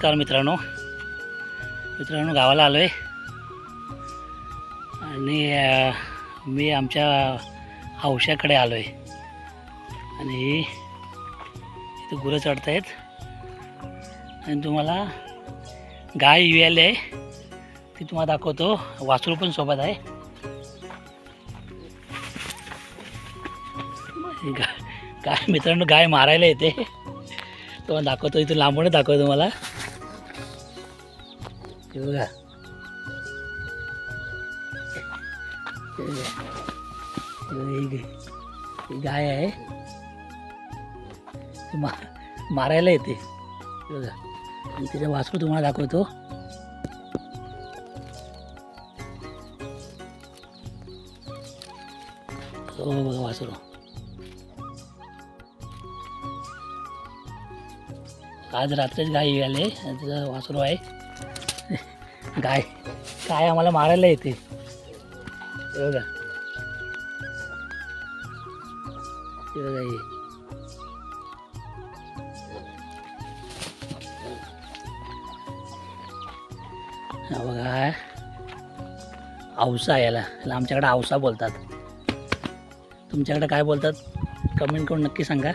नमस्कार मित्रांनो गावाला आलो आहे आणि मी आमच्या हौशाकडे आलो आहे आणि इथे गुरं चढत आहेत आणि तुम्हाला गाय युएल आहे ती तुम्हाला दाखवतो. वासरू पण सोबत आहे. गाय मित्रांनो गाय मारायला येते तुम्हाला दाखवतो. इथून लांबूनच दाखवतो तुम्हाला. हे बघा ही गाय आहे मारायला येते. बघा आणि तिथे वासरू तुम्हाला दाखवतो. हो बघा वासरू. आज रात्रीच गाय आले आणि तिचा वासरू आहे. गाय आम्हाला मारायला येते. हे बघा हे बघा हे हा बघा औसा याला आमच्याकडे औसा बोलतात. तुमच्याकडे काय बोलतात कमेंट करून नक्की सांगा.